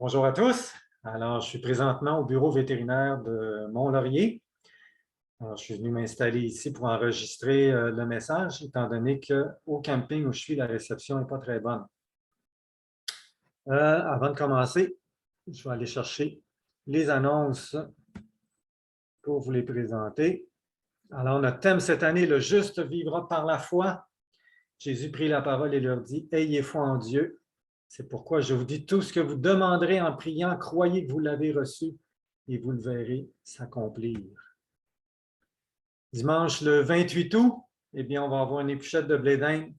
Bonjour à tous. Alors, je suis présentement au bureau vétérinaire de Mont-Laurier. Alors, je suis venu m'installer ici pour enregistrer le message, étant donné qu'au camping où je suis, la réception n'est pas très bonne. Avant de commencer, je vais aller chercher les annonces pour vous les présenter. Alors, notre thème cette année, le juste vivra par la foi. Jésus prit la parole et leur dit, « Ayez foi en Dieu. C'est pourquoi je vous dis tout ce que vous demanderez en priant, croyez que vous l'avez reçu et vous le verrez s'accomplir. » Dimanche le 28 août, eh bien, on va avoir une épluchette de blé d'Inde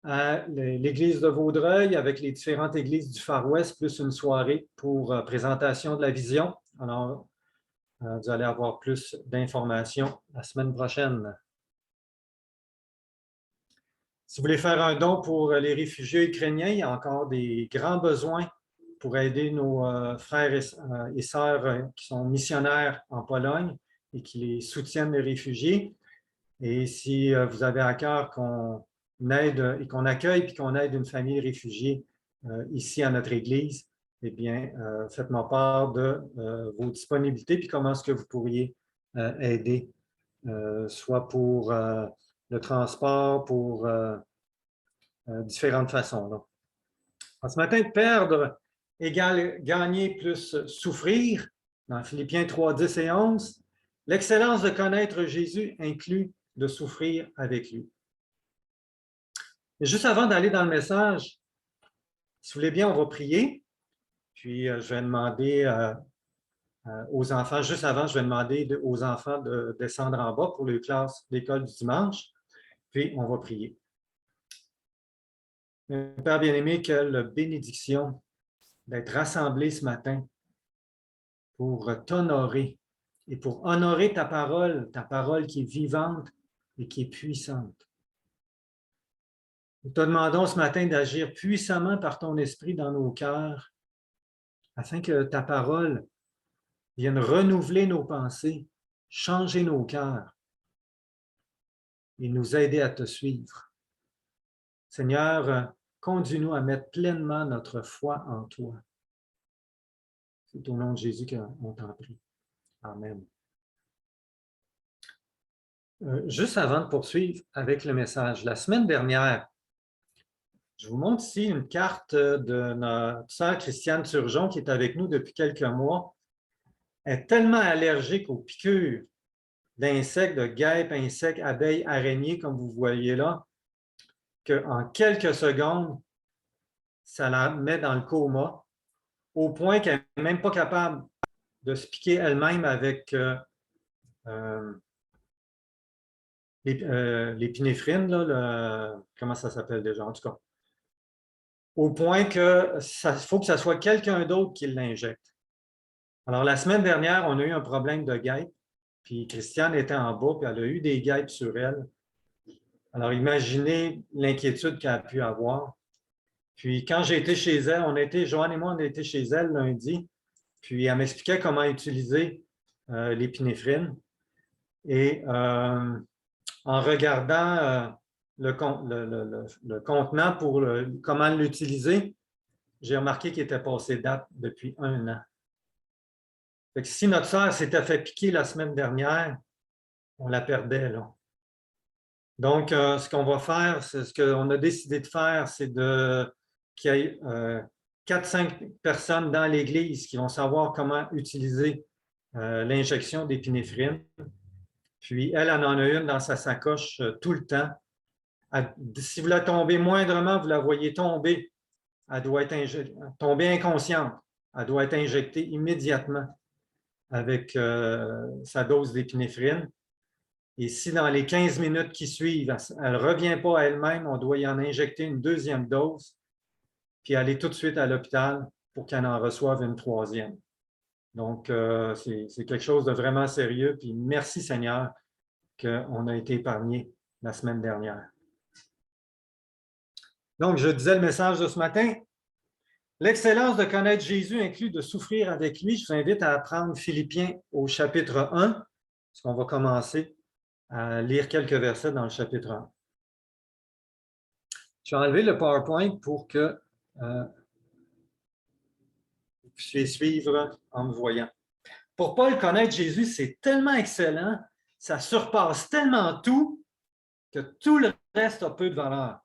à l'église de Vaudreuil avec les différentes églises du Far West, plus une soirée pour présentation de la vision. Alors, vous allez avoir plus d'informations la semaine prochaine. Si vous voulez faire un don pour les réfugiés ukrainiens, il y a encore des grands besoins pour aider nos frères et sœurs qui sont missionnaires en Pologne et qui les soutiennent, les réfugiés. Et si vous avez à cœur qu'on aide et qu'on accueille puis qu'on aide une famille réfugiée ici à notre Église, eh bien, faites-moi part de vos disponibilités puis comment est-ce que vous pourriez aider, soit pour le transport, pour différentes façons. Donc, ce matin, perdre égale gagner plus souffrir. Dans Philippiens 3, 10 et 11, l'excellence de connaître Jésus inclut de souffrir avec lui. Et juste avant d'aller dans le message, si vous voulez bien, on va prier. Puis, je vais demander aux enfants, juste avant, je vais demander aux enfants de descendre en bas pour les classes d'école du dimanche. Puis, on va prier. Père bien-aimé, quelle bénédiction d'être rassemblés ce matin pour t'honorer et pour honorer ta parole qui est vivante et qui est puissante. Nous te demandons ce matin d'agir puissamment par ton esprit dans nos cœurs afin que ta parole vienne renouveler nos pensées, changer nos cœurs et nous aider à te suivre. Seigneur, conduis-nous à mettre pleinement notre foi en toi. C'est au nom de Jésus qu'on t'en prie. Amen. Juste avant de poursuivre avec le message, la semaine dernière, je vous montre ici une carte de notre sœur Christiane Turgeon qui est avec nous depuis quelques mois. Elle est tellement allergique aux piqûres d'insectes, de guêpes, insectes, abeilles, araignées, comme vous voyez là, qu'en quelques secondes, ça la met dans le coma, au point qu'elle n'est même pas capable de se piquer elle-même avec l'épinéphrine, comment ça s'appelle déjà, en tout cas. Au point que faut que ce soit quelqu'un d'autre qui l'injecte. Alors, la semaine dernière, on a eu un problème de guêpe, puis Christiane était en bas, puis elle a eu des guêpes sur elle. Alors, imaginez l'inquiétude qu'elle a pu avoir. Puis, quand j'ai été chez elle, Joanne et moi, on a été chez elle lundi, puis elle m'expliquait comment utiliser l'épinéphrine. Et en regardant le contenant pour comment l'utiliser, j'ai remarqué qu'il était passé date depuis 1 an. Fait que si notre sœur s'était fait piquer la semaine dernière, on la perdait, là. Donc, ce qu'on va faire, ce qu'on a décidé de faire, c'est qu'il y ait 4-5 personnes dans l'Église qui vont savoir comment utiliser l'injection d'épinéphrine. Puis, elle en a une dans sa sacoche tout le temps. Si vous la tombez moindrement, vous la voyez tomber, elle doit être tomber inconsciente. Elle doit être injectée immédiatement avec sa dose d'épinéphrine. Et si dans les 15 minutes qui suivent, elle ne revient pas à elle-même, on doit y en injecter une deuxième dose, puis aller tout de suite à l'hôpital pour qu'elle en reçoive une troisième. Donc, c'est quelque chose de vraiment sérieux. Puis merci Seigneur qu'on a été épargnés la semaine dernière. Donc, je disais le message de ce matin. L'excellence de connaître Jésus inclut de souffrir avec lui. Je vous invite à apprendre Philippiens au chapitre 1, parce qu'on va commencer à lire quelques versets dans le chapitre 1. Je vais enlever le PowerPoint pour que puissiez suivre en me voyant. Pour Paul, connaître Jésus, c'est tellement excellent, ça surpasse tellement tout que tout le reste a peu de valeur.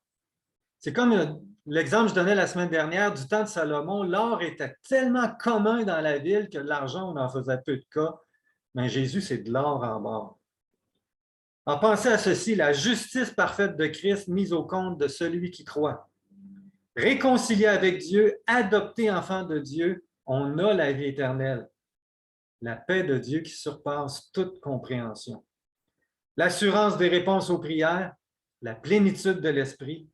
C'est comme l'exemple que je donnais la semaine dernière du temps de Salomon. L'or était tellement commun dans la ville que l'argent, on en faisait peu de cas. Mais Jésus, c'est de l'or en bord. Alors pensez à ceci, la justice parfaite de Christ mise au compte de celui qui croit. Réconcilié avec Dieu, adopté enfant de Dieu, on a la vie éternelle. La paix de Dieu qui surpasse toute compréhension. L'assurance des réponses aux prières, la plénitude de l'esprit,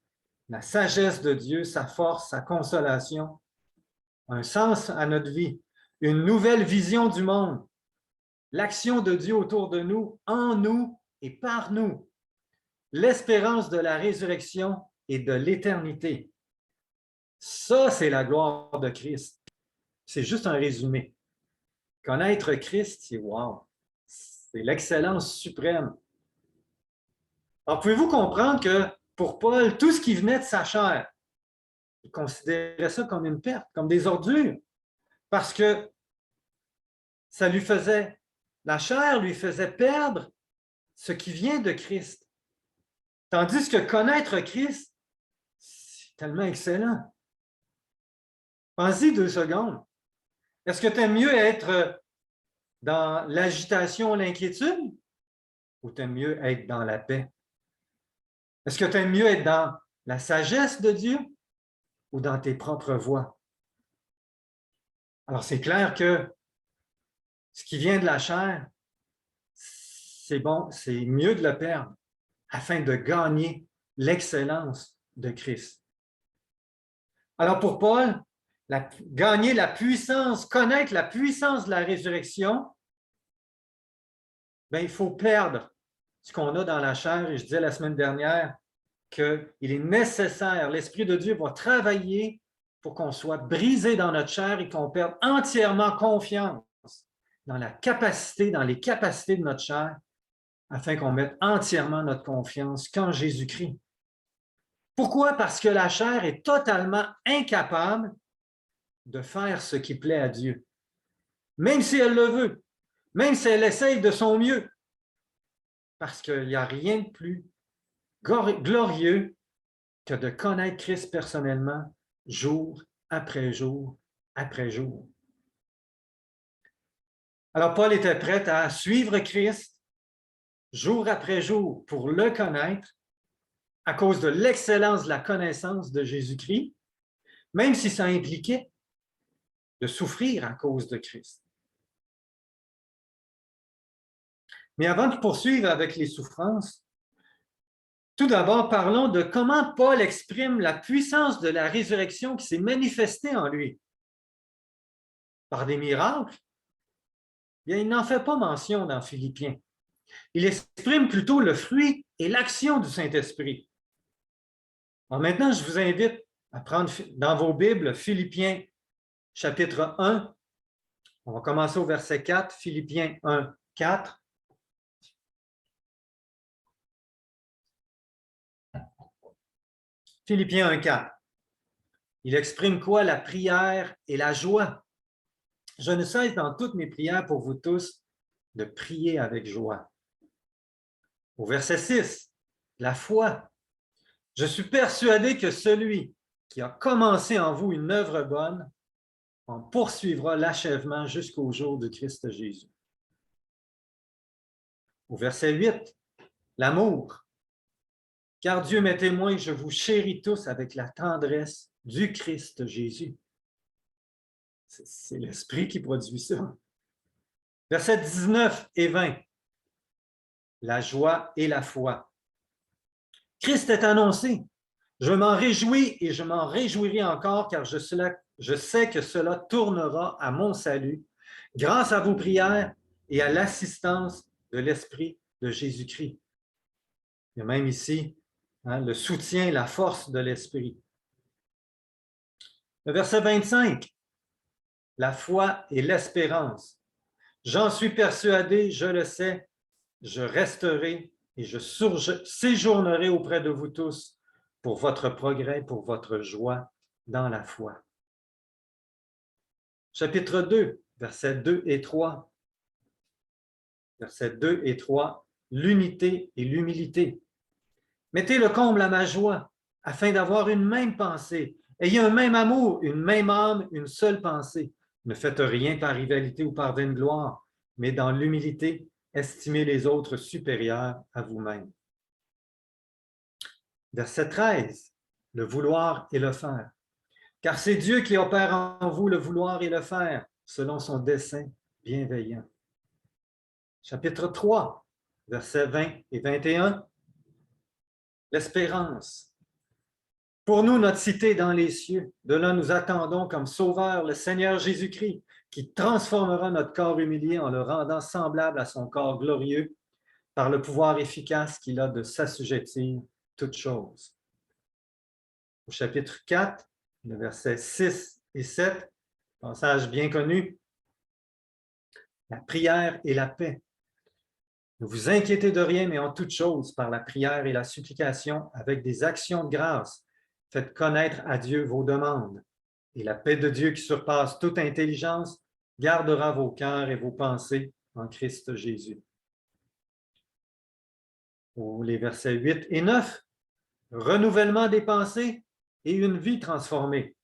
la sagesse de Dieu, sa force, sa consolation, un sens à notre vie, une nouvelle vision du monde, l'action de Dieu autour de nous, en nous et par nous, l'espérance de la résurrection et de l'éternité. Ça, c'est la gloire de Christ. C'est juste un résumé. Connaître Christ, c'est wow. C'est l'excellence suprême. Alors, pouvez-vous comprendre que pour Paul, tout ce qui venait de sa chair, il considérait ça comme une perte, comme des ordures, parce que ça lui faisait, la chair lui faisait perdre ce qui vient de Christ. Tandis que connaître Christ, c'est tellement excellent. Pensez 2 secondes. Est-ce que tu aimes mieux être dans l'agitation, l'inquiétude, ou tu aimes mieux être dans la paix? Est-ce que tu aimes mieux être dans la sagesse de Dieu ou dans tes propres voies? Alors, c'est clair que ce qui vient de la chair, c'est bon, c'est mieux de le perdre afin de gagner l'excellence de Christ. Alors, pour Paul, gagner la puissance, connaître la puissance de la résurrection, bien, il faut perdre ce qu'on a dans la chair. Et je disais la semaine dernière qu'il est nécessaire, l'Esprit de Dieu va travailler pour qu'on soit brisé dans notre chair et qu'on perde entièrement confiance dans la capacité, dans les capacités de notre chair, afin qu'on mette entièrement notre confiance qu'en Jésus-Christ. Pourquoi? Parce que la chair est totalement incapable de faire ce qui plaît à Dieu. Même si elle le veut, même si elle essaye de son mieux. Parce qu'il n'y a rien de plus glorieux que de connaître Christ personnellement, jour après jour après jour. Alors, Paul était prêt à suivre Christ jour après jour pour le connaître à cause de l'excellence de la connaissance de Jésus-Christ, même si ça impliquait de souffrir à cause de Christ. Mais avant de poursuivre avec les souffrances, tout d'abord, parlons de comment Paul exprime la puissance de la résurrection qui s'est manifestée en lui. Par des miracles? Bien, il n'en fait pas mention dans Philippiens. Il exprime plutôt le fruit et l'action du Saint-Esprit. Alors maintenant, je vous invite à prendre dans vos Bibles Philippiens chapitre 1. On va commencer au verset 4, Philippiens 1, 4. Philippiens 1, 4. Il exprime quoi? La prière et la joie. Je ne cesse dans toutes mes prières pour vous tous de prier avec joie. Au verset 6, la foi. Je suis persuadé que celui qui a commencé en vous une œuvre bonne en poursuivra l'achèvement jusqu'au jour de Christ Jésus. Au verset 8, l'amour. Car Dieu m'est témoin que je vous chéris tous avec la tendresse du Christ Jésus. C'est l'Esprit qui produit ça. Versets 19 et 20. La joie et la foi. Christ est annoncé. Je m'en réjouis et je m'en réjouirai encore car je sais que cela tournera à mon salut grâce à vos prières et à l'assistance de l'Esprit de Jésus-Christ. Il y a même ici le soutien, la force de l'Esprit. Le verset 25, la foi et l'espérance. J'en suis persuadé, je le sais, je resterai et je séjournerai auprès de vous tous pour votre progrès, pour votre joie dans la foi. Chapitre 2, versets 2 et 3. Versets 2 et 3, l'unité et l'humilité. Mettez le comble à ma joie, afin d'avoir une même pensée. Ayez un même amour, une même âme, une seule pensée. Ne faites rien par rivalité ou par vaine gloire, mais dans l'humilité, estimez les autres supérieurs à vous-même. Verset 13, le vouloir et le faire. Car c'est Dieu qui opère en vous le vouloir et le faire, selon son dessein bienveillant. Chapitre 3, versets 20 et 21. L'espérance. Pour nous, notre cité est dans les cieux. De là, nous attendons comme sauveur le Seigneur Jésus-Christ, qui transformera notre corps humilié en le rendant semblable à son corps glorieux par le pouvoir efficace qu'il a de s'assujettir toutes choses. Au chapitre 4, le versets 6 et 7, passage bien connu, la prière et la paix. Ne vous inquiétez de rien, mais en toute chose, par la prière et la supplication, avec des actions de grâce, faites connaître à Dieu vos demandes. Et la paix de Dieu qui surpasse toute intelligence gardera vos cœurs et vos pensées en Christ Jésus. Les versets 8 et 9, renouvellement des pensées et une vie transformée.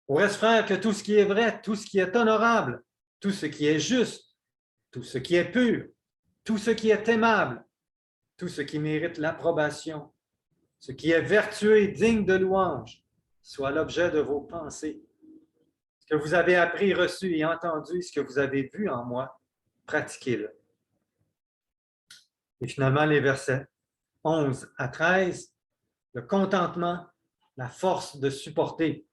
Au reste, frères, que tout ce qui est vrai, tout ce qui est honorable, tout ce qui est juste, tout ce qui est pur, tout ce qui est aimable, tout ce qui mérite l'approbation, ce qui est vertueux et digne de louange, soit l'objet de vos pensées. Ce que vous avez appris, reçu et entendu, ce que vous avez vu en moi, pratiquez-le. Et finalement, les versets 11 à 13, le contentement, la force de supporter.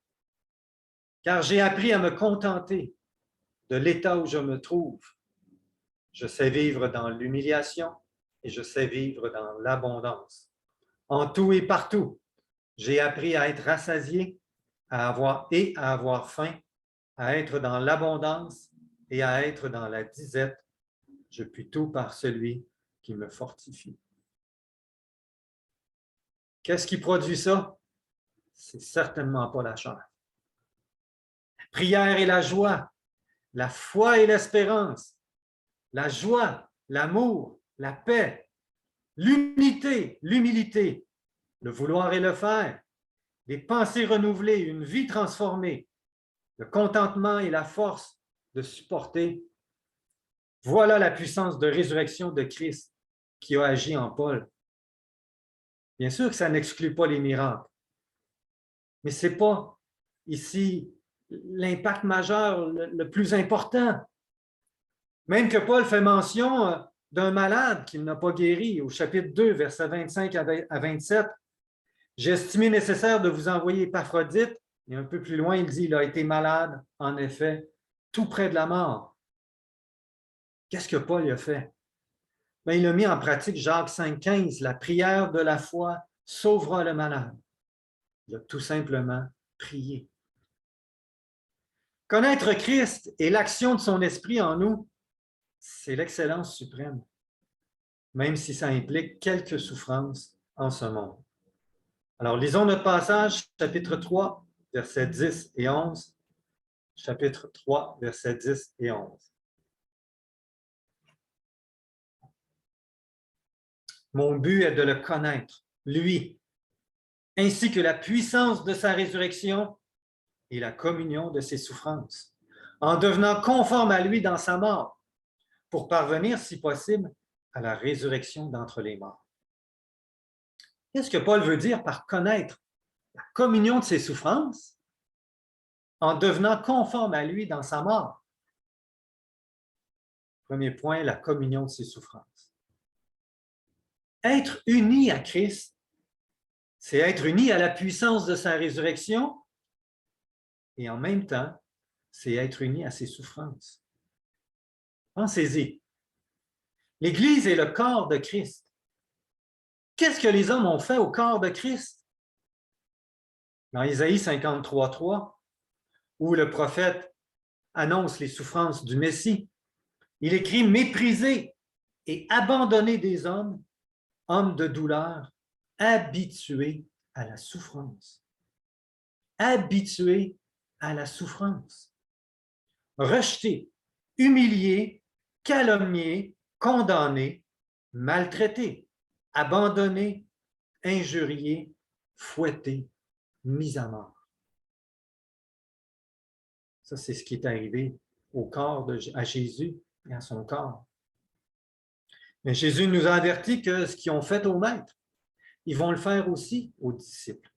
Car j'ai appris à me contenter de l'état où je me trouve. Je sais vivre dans l'humiliation et je sais vivre dans l'abondance. En tout et partout, j'ai appris à être rassasié, à avoir faim, à être dans l'abondance et à être dans la disette. Je puis tout par celui qui me fortifie. Qu'est-ce qui produit ça? C'est certainement pas la chair. La prière et la joie, la foi et l'espérance, la joie, l'amour, la paix, l'unité, l'humilité, le vouloir et le faire, des pensées renouvelées, une vie transformée, le contentement et la force de supporter. Voilà la puissance de résurrection de Christ qui a agi en Paul. Bien sûr que ça n'exclut pas les miracles, mais ce n'est pas ici l'impact majeur le plus important. Même que Paul fait mention d'un malade qu'il n'a pas guéri au chapitre 2, versets 25 à 27. J'ai estimé nécessaire de vous envoyer Épaphrodite. Et un peu plus loin, il dit, il a été malade, en effet, tout près de la mort. Qu'est-ce que Paul a fait? Bien, il a mis en pratique Jacques 5,15, la prière de la foi sauvera le malade. Il a tout simplement prié. Connaître Christ et l'action de son esprit en nous, c'est l'excellence suprême, même si ça implique quelques souffrances en ce monde. Alors, lisons notre passage, chapitre 3, versets 10 et 11. Chapitre 3, versets 10 et 11. Mon but est de le connaître, lui, ainsi que la puissance de sa résurrection et la communion de ses souffrances, en devenant conforme à lui dans sa mort, pour parvenir, si possible, à la résurrection d'entre les morts. Qu'est-ce que Paul veut dire par connaître la communion de ses souffrances en devenant conforme à lui dans sa mort? Premier point, la communion de ses souffrances. Être uni à Christ, c'est être uni à la puissance de sa résurrection et en même temps, c'est être uni à ses souffrances. Pensez-y. L'Église est le corps de Christ. Qu'est-ce que les hommes ont fait au corps de Christ? Dans Isaïe 53:3, où le prophète annonce les souffrances du Messie, il écrit « Méprisé et abandonné des hommes, hommes de douleur, habitués à la souffrance. » Habitués à la souffrance. rejeté, humilié, calomnié, condamné, maltraité, abandonné, injurié, fouetté, mis à mort. Ça, c'est ce qui est arrivé au corps à Jésus et à son corps. Mais Jésus nous a avertis que ce qu'ils ont fait au Maître, ils vont le faire aussi aux disciples.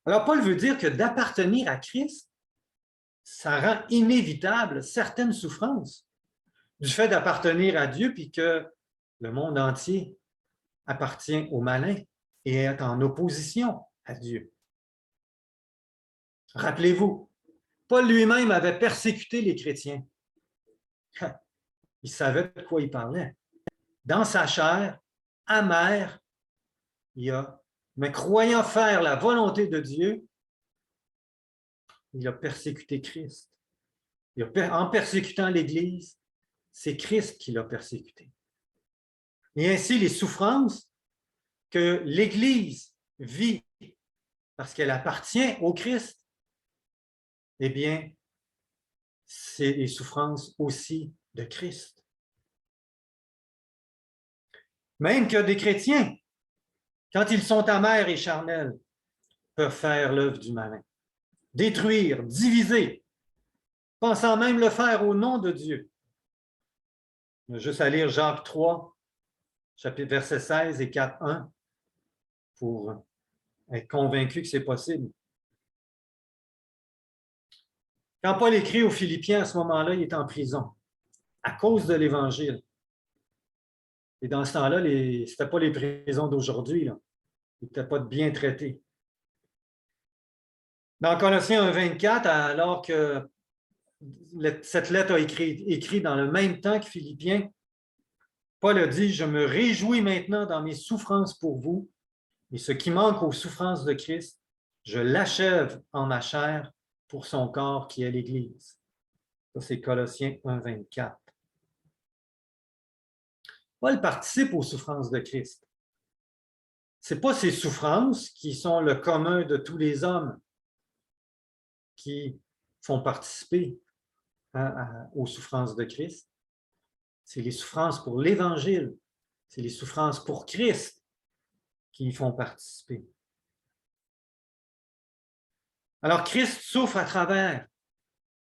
Alors, Paul veut dire que d'appartenir à Christ, ça rend inévitable certaines souffrances du fait d'appartenir à Dieu, puis que le monde entier appartient au malin et est en opposition à Dieu. Rappelez-vous, Paul lui-même avait persécuté les chrétiens. Il savait de quoi il parlait. Dans sa chair, amère, mais croyant faire la volonté de Dieu, il a persécuté Christ. En persécutant l'Église, c'est Christ qui l'a persécuté. Et ainsi, les souffrances que l'Église vit parce qu'elle appartient au Christ, eh bien, c'est les souffrances aussi de Christ. Même que des chrétiens, quand ils sont amers et charnels, peuvent faire l'œuvre du malin, détruire, diviser, pensant même le faire au nom de Dieu. On a juste à lire Jacques 3, chapitre versets 16 et 4.1 pour être convaincu que c'est possible. Quand Paul écrit aux Philippiens, à ce moment-là, il est en prison à cause de l'Évangile. Et dans ce temps-là, ce n'était pas les prisons d'aujourd'hui. Ils n'étaient pas bien traités. Dans Colossiens 1.24, alors que cette lettre a écrit dans le même temps que Philippiens, Paul a dit « Je me réjouis maintenant dans mes souffrances pour vous, et ce qui manque aux souffrances de Christ, je l'achève en ma chair pour son corps qui est l'Église. » Ça, c'est Colossiens 1.24. Paul participe aux souffrances de Christ. Ce n'est pas ces souffrances qui sont le commun de tous les hommes qui font participer aux souffrances de Christ. C'est les souffrances pour l'Évangile, c'est les souffrances pour Christ qui y font participer. Alors Christ souffre à travers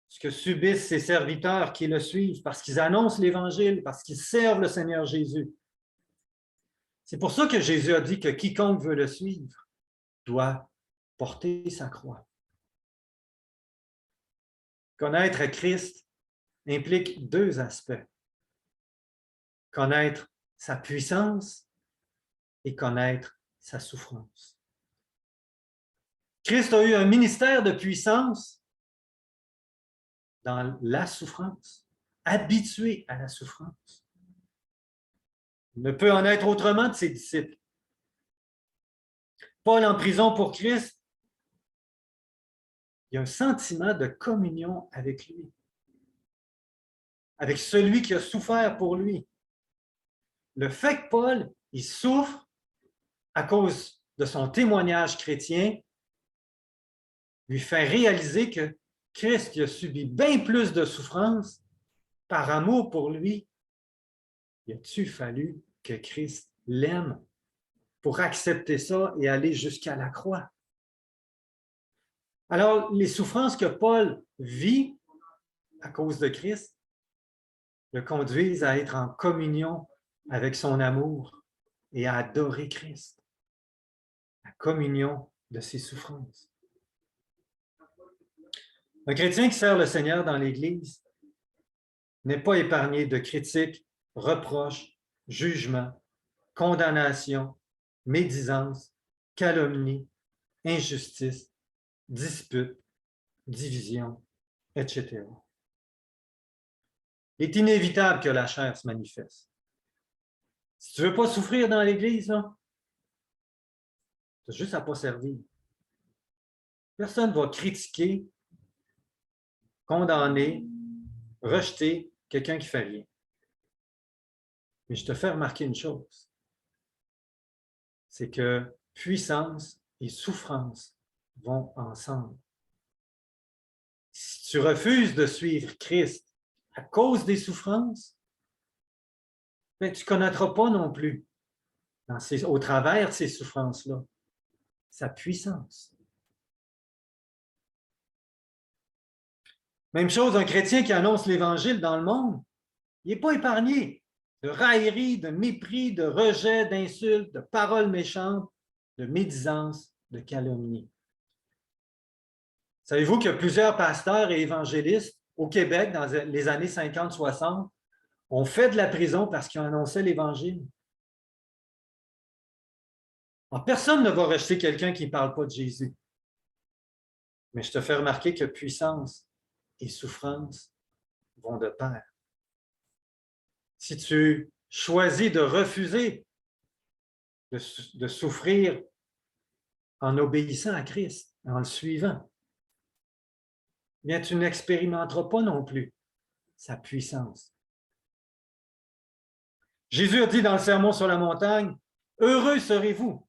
ce que subissent ses serviteurs qui le suivent parce qu'ils annoncent l'Évangile, parce qu'ils servent le Seigneur Jésus. C'est pour ça que Jésus a dit que quiconque veut le suivre doit porter sa croix. Connaître Christ implique deux aspects. Connaître sa puissance et connaître sa souffrance. Christ a eu un ministère de puissance dans la souffrance, habitué à la souffrance. Il ne peut en être autrement de ses disciples. Paul en prison pour Christ, il y a un sentiment de communion avec lui, avec celui qui a souffert pour lui. Le fait que Paul, il souffre à cause de son témoignage chrétien, lui fait réaliser que Christ qui a subi bien plus de souffrances par amour pour lui. Il a-t-il fallu que Christ l'aime pour accepter ça et aller jusqu'à la croix? Alors, les souffrances que Paul vit à cause de Christ le conduisent à être en communion avec son amour et à adorer Christ. La communion de ses souffrances. Un chrétien qui sert le Seigneur dans l'Église n'est pas épargné de critiques, reproches, jugements, condamnations, médisances, calomnies, injustices, disputes, divisions, etc. Il est inévitable que la chair se manifeste. Si tu ne veux pas souffrir dans l'Église, tu as juste à ne pas servir. Personne ne va critiquer, condamner, rejeter quelqu'un qui ne fait rien. Mais je te fais remarquer une chose, c'est que puissance et souffrance vont ensemble. Si tu refuses de suivre Christ à cause des souffrances, mais tu ne connaîtras pas non plus, au travers de ces souffrances-là, sa puissance. Même chose, un chrétien qui annonce l'Évangile dans le monde, il n'est pas épargné de railleries, de mépris, de rejet, d'insultes, de paroles méchantes, de médisance, de calomnie. Savez-vous que plusieurs pasteurs et évangélistes au Québec, dans les années 50-60, ont fait de la prison parce qu'ils annonçaient l'Évangile? Alors, personne ne va rejeter quelqu'un qui ne parle pas de Jésus. Mais je te fais remarquer que puissance et souffrance vont de pair. Si tu choisis de refuser de souffrir en obéissant à Christ, en le suivant, bien, tu n'expérimenteras pas non plus sa puissance. Jésus a dit dans le Sermon sur la montagne, « Heureux serez-vous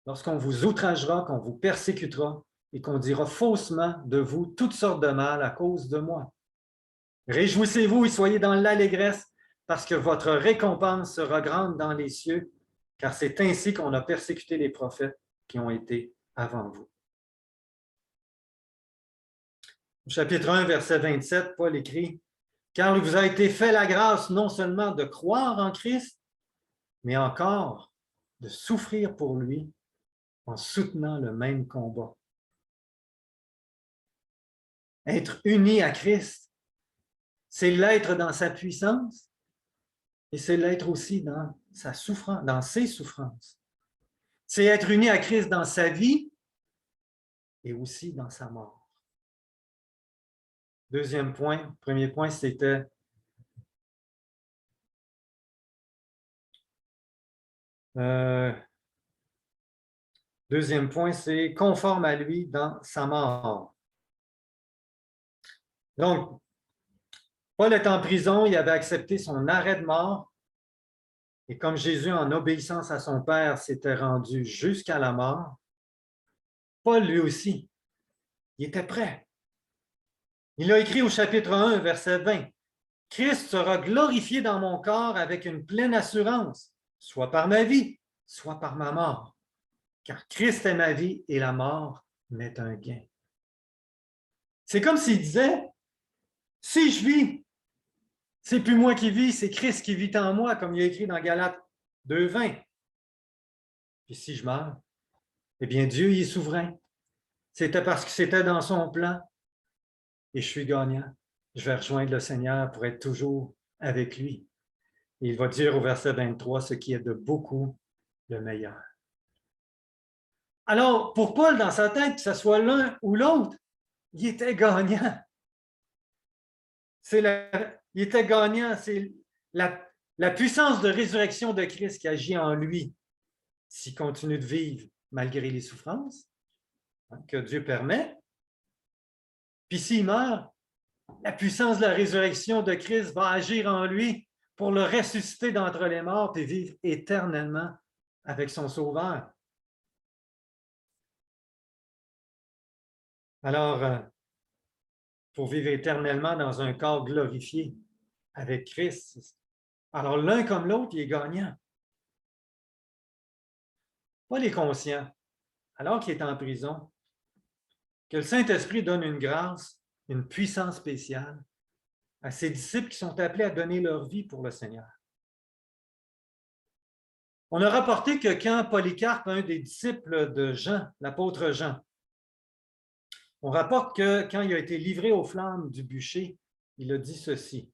lorsqu'on vous outragera, qu'on vous persécutera et qu'on dira faussement de vous toutes sortes de mal à cause de moi. Réjouissez-vous et soyez dans l'allégresse, parce que votre récompense sera grande dans les cieux, car c'est ainsi qu'on a persécuté les prophètes qui ont été avant vous. » Au chapitre 1, verset 27, Paul écrit, « Car il vous a été fait la grâce non seulement de croire en Christ, mais encore de souffrir pour lui en soutenant le même combat. » Être uni à Christ, c'est l'être dans sa puissance et c'est l'être aussi dans sa souffrance, dans ses souffrances. C'est être uni à Christ dans sa vie et aussi dans sa mort. Deuxième point, premier point, c'était deuxième point, c'est conforme à lui dans sa mort. Donc, Paul est en prison, il avait accepté son arrêt de mort, et comme Jésus, en obéissance à son Père, s'était rendu jusqu'à la mort, Paul, lui aussi, il était prêt. Il a écrit au chapitre 1, verset 20, « Christ sera glorifié dans mon corps avec une pleine assurance, soit par ma vie, soit par ma mort. Car Christ est ma vie et la mort m'est un gain. » C'est comme s'il disait, si je vis, c'est plus moi qui vis, c'est Christ qui vit en moi, comme il a écrit dans Galates 2,20. Puis si je meurs, eh bien Dieu y est souverain. C'était parce que c'était dans son plan et je suis gagnant. Je vais rejoindre le Seigneur pour être toujours avec lui. Et il va dire au verset 23 ce qui est de beaucoup le meilleur. Alors, pour Paul, dans sa tête, que ce soit l'un ou l'autre, il était gagnant. Il était gagnant, c'est la puissance de résurrection de Christ qui agit en lui s'il continue de vivre malgré les souffrances que Dieu permet. Puis s'il meurt, la puissance de la résurrection de Christ va agir en lui pour le ressusciter d'entre les morts et vivre éternellement avec son Sauveur. Alors, pour vivre éternellement dans un corps glorifié avec Christ, alors l'un comme l'autre, il est gagnant. Paul est conscient, alors qu'il est en prison, que le Saint-Esprit donne une grâce, une puissance spéciale à ses disciples qui sont appelés à donner leur vie pour le Seigneur. On a rapporté que quand Polycarpe, un des disciples de Jean, l'apôtre Jean, on rapporte que quand il a été livré aux flammes du bûcher, il a dit ceci.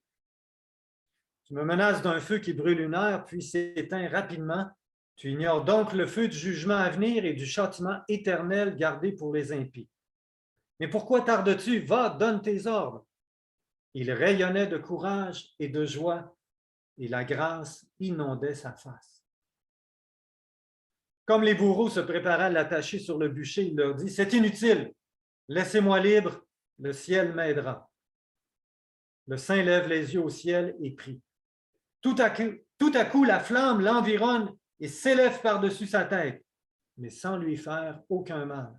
« Tu me menaces d'un feu qui brûle une heure, puis s'éteint rapidement. Tu ignores donc le feu du jugement à venir et du châtiment éternel gardé pour les impies. Mais pourquoi tardes-tu? Va, donne tes ordres. » Il rayonnait de courage et de joie, et la grâce inondait sa face. Comme les bourreaux se préparaient à l'attacher sur le bûcher, il leur dit, « C'est inutile, laissez-moi libre, le ciel m'aidera. » Le saint lève les yeux au ciel et prie. Tout à coup, la flamme l'environne et s'élève par-dessus sa tête, mais sans lui faire aucun mal,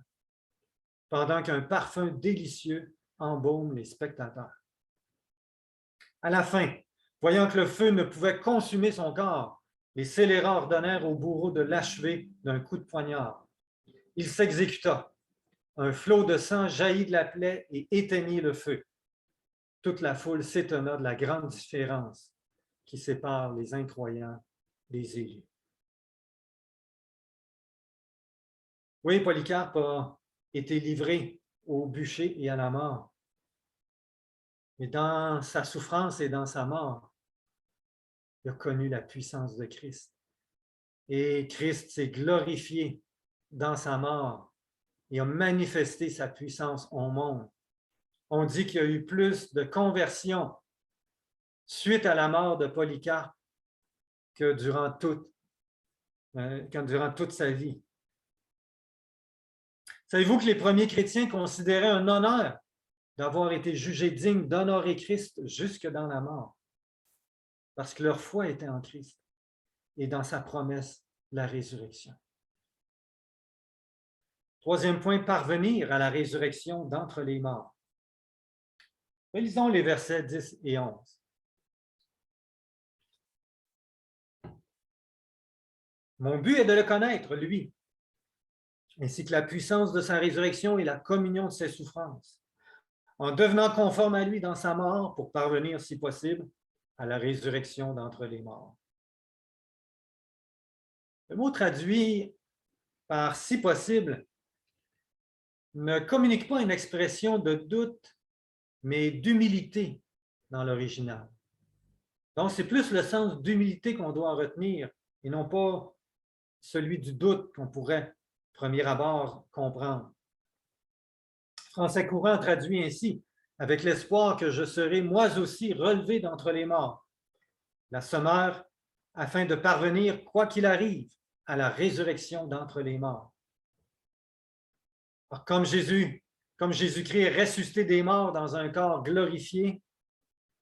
pendant qu'un parfum délicieux embaume les spectateurs. À la fin, voyant que le feu ne pouvait consumer son corps, les scélérats ordonnèrent au bourreau de l'achever d'un coup de poignard. Il s'exécuta. Un flot de sang jaillit de la plaie et éteignit le feu. Toute la foule s'étonna de la grande différence qui sépare les incroyants des élus. Oui, Polycarpe a été livré au bûcher et à la mort. Mais dans sa souffrance et dans sa mort, il a connu la puissance de Christ. Et Christ s'est glorifié dans sa mort et a manifesté sa puissance au monde. On dit qu'il y a eu plus de conversions suite à la mort de Polycarpe que durant toute sa vie. Savez-vous que les premiers chrétiens considéraient un honneur d'avoir été jugés dignes d'honorer Christ jusque dans la mort, parce que leur foi était en Christ et dans sa promesse, la résurrection. Troisième point, parvenir à la résurrection d'entre les morts. Lisons les versets 10 et 11. Mon but est de le connaître, lui, ainsi que la puissance de sa résurrection et la communion de ses souffrances, en devenant conforme à lui dans sa mort pour parvenir, si possible, à la résurrection d'entre les morts. Le mot traduit par « si possible » ne communique pas une expression de doute, mais d'humilité dans l'original. Donc, c'est plus le sens d'humilité qu'on doit retenir et non pas celui du doute qu'on pourrait, premier abord, comprendre. Français courant traduit ainsi, avec l'espoir que je serai moi aussi relevé d'entre les morts, la sommeur, afin de parvenir, quoi qu'il arrive, à la résurrection d'entre les morts. Alors, comme Jésus-Christ est ressuscité des morts dans un corps glorifié,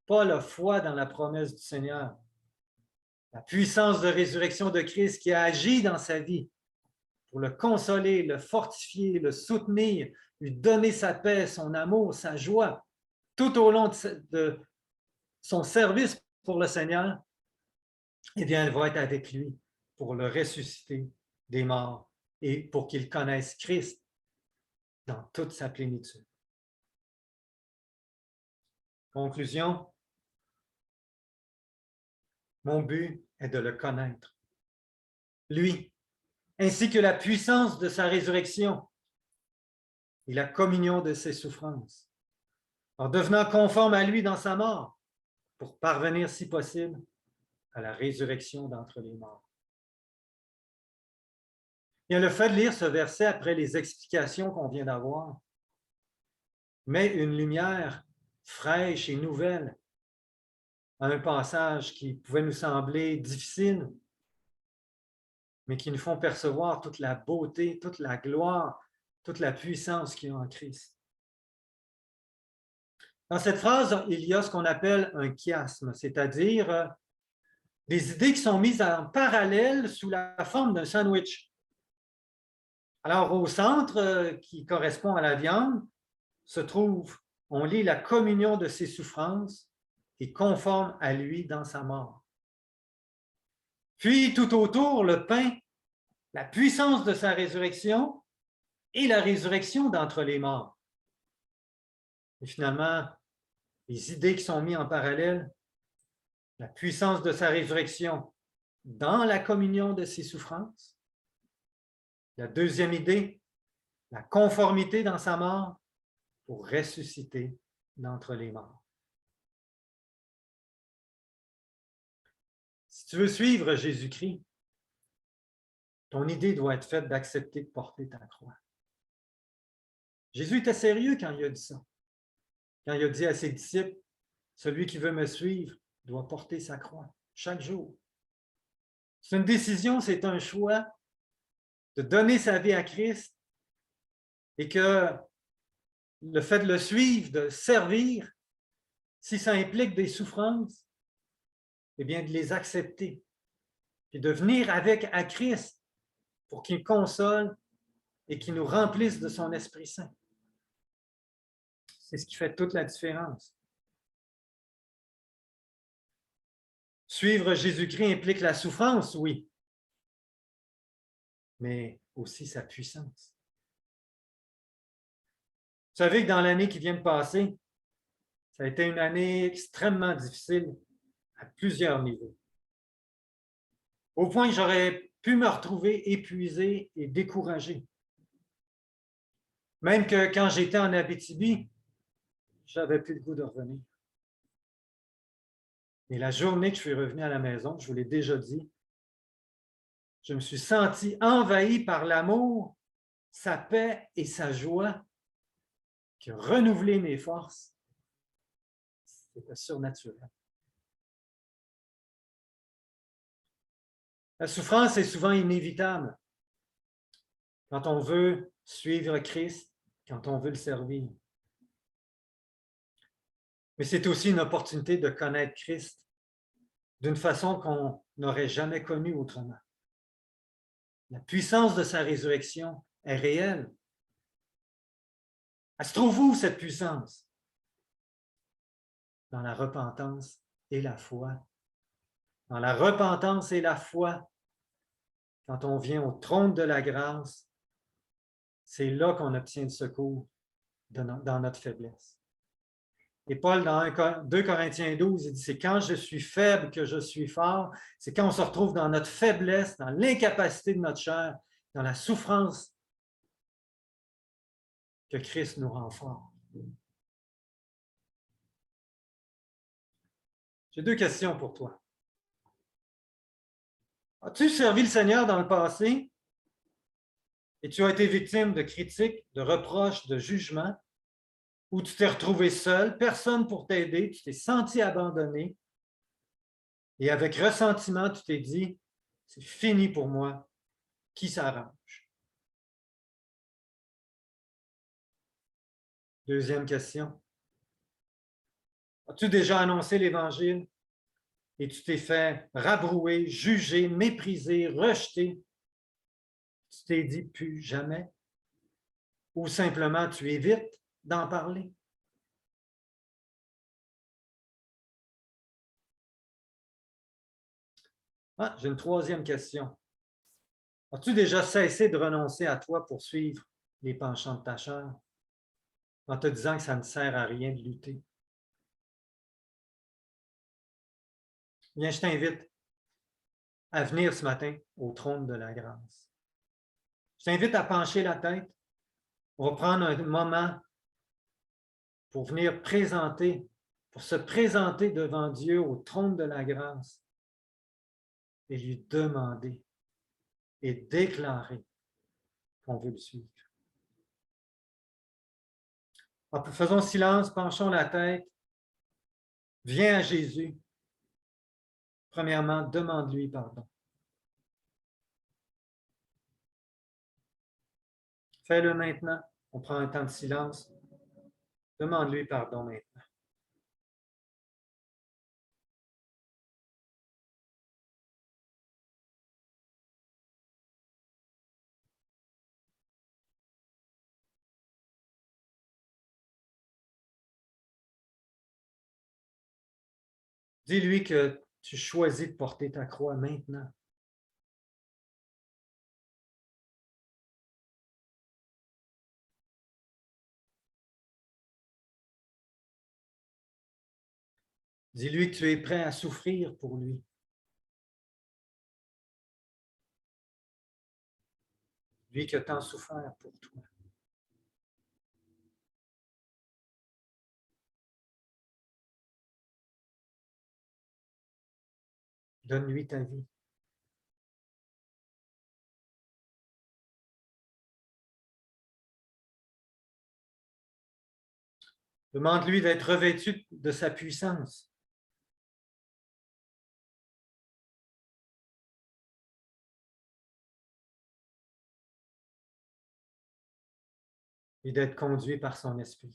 Paul a foi dans la promesse du Seigneur. La puissance de résurrection de Christ qui a agi dans sa vie pour le consoler, le fortifier, le soutenir, lui donner sa paix, son amour, sa joie, tout au long de son service pour le Seigneur, eh bien, elle va être avec lui pour le ressusciter des morts et pour qu'il connaisse Christ dans toute sa plénitude. Conclusion, mon but est de le connaître, lui, ainsi que la puissance de sa résurrection et la communion de ses souffrances, en devenant conforme à lui dans sa mort, pour parvenir, si possible, à la résurrection d'entre les morts. Bien, le fait de lire ce verset après les explications qu'on vient d'avoir met une lumière fraîche et nouvelle à un passage qui pouvait nous sembler difficile, mais qui nous font percevoir toute la beauté, toute la gloire, toute la puissance qu'il y a en Christ. Dans cette phrase, il y a ce qu'on appelle un chiasme, c'est-à-dire des idées qui sont mises en parallèle sous la forme d'un sandwich. Alors, au centre, qui correspond à la viande, se trouve, on lit la communion de ses souffrances et conforme à lui dans sa mort. Puis, tout autour, le pain, la puissance de sa résurrection et la résurrection d'entre les morts. Et finalement, les idées qui sont mises en parallèle, la puissance de sa résurrection dans la communion de ses souffrances. La deuxième idée, la conformité dans sa mort pour ressusciter d'entre les morts. Si tu veux suivre Jésus-Christ, ton idée doit être faite d'accepter de porter ta croix. Jésus était sérieux quand il a dit ça. Quand il a dit à ses disciples, « Celui qui veut me suivre doit porter sa croix chaque jour. » C'est une décision, c'est un choix de donner sa vie à Christ et que le fait de le suivre, de servir, si ça implique des souffrances, eh bien de les accepter et de venir avec à Christ pour qu'il console et qu'il nous remplisse de son Esprit Saint. C'est ce qui fait toute la différence. Suivre Jésus-Christ implique la souffrance, oui, mais aussi sa puissance. Vous savez que dans l'année qui vient de passer, ça a été une année extrêmement difficile à plusieurs niveaux. Au point que j'aurais pu me retrouver épuisé et découragé. Même que quand j'étais en Abitibi, j'avais plus le goût de revenir. Mais la journée que je suis revenu à la maison, je vous l'ai déjà dit, je me suis senti envahi par l'amour, sa paix et sa joie qui a renouvelé mes forces. C'était surnaturel. La souffrance est souvent inévitable quand on veut suivre Christ, quand on veut le servir. Mais c'est aussi une opportunité de connaître Christ d'une façon qu'on n'aurait jamais connue autrement. La puissance de sa résurrection est réelle. Elle se trouve où, cette puissance? Dans la repentance et la foi. Dans la repentance et la foi, quand on vient au trône de la grâce, c'est là qu'on obtient le secours dans notre faiblesse. Et Paul, dans 2 Corinthiens 12, il dit, c'est quand je suis faible que je suis fort. C'est quand on se retrouve dans notre faiblesse, dans l'incapacité de notre chair, dans la souffrance, que Christ nous rend fort. J'ai 2 questions pour toi. As-tu servi le Seigneur dans le passé et tu as été victime de critiques, de reproches, de jugements, ou tu t'es retrouvé seul, personne pour t'aider, tu t'es senti abandonné et avec ressentiment, tu t'es dit, c'est fini pour moi, qui s'arrange? Deuxième question. As-tu déjà annoncé l'Évangile et tu t'es fait rabrouer, juger, mépriser, rejeter? Tu t'es dit plus jamais? Ou simplement tu évites d'en parler? Ah, j'ai une troisième question. As-tu déjà cessé de renoncer à toi pour suivre les penchants de ta chair en te disant que ça ne sert à rien de lutter? Bien, je t'invite à venir ce matin au trône de la grâce. Je t'invite à pencher la tête. On va prendre un moment pour venir présenter, pour se présenter devant Dieu au trône de la grâce et lui demander et déclarer qu'on veut le suivre. Alors, faisons silence, penchons la tête. Viens à Jésus. Premièrement, demande-lui pardon. Fais-le maintenant. On prend un temps de silence. Demande-lui pardon maintenant. Dis-lui que tu choisis de porter ta croix maintenant. Dis-lui que tu es prêt à souffrir pour lui. Lui qui a tant souffert pour toi. Donne-lui ta vie. Demande-lui d'être revêtu de sa puissance. Et d'être conduit par son esprit.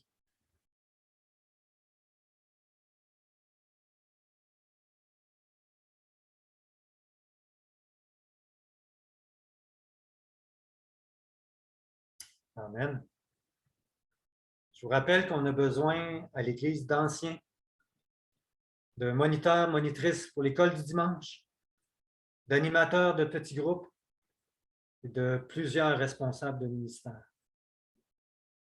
Amen. Je vous rappelle qu'on a besoin à l'Église d'anciens, de moniteurs, monitrices pour l'école du dimanche, d'animateurs de petits groupes et de plusieurs responsables de ministère.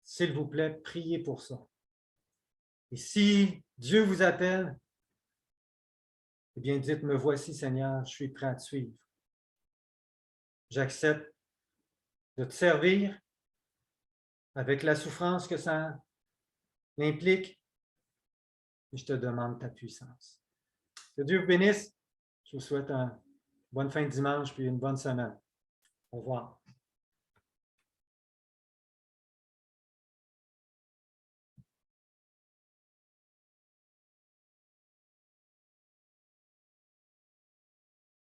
S'il vous plaît, priez pour ça. Et si Dieu vous appelle, eh bien, dites, me voici, Seigneur, je suis prêt à te suivre. J'accepte de te servir avec la souffrance que ça implique, et je te demande ta puissance. Que Dieu vous bénisse. Je vous souhaite une bonne fin de dimanche puis une bonne semaine. Au revoir.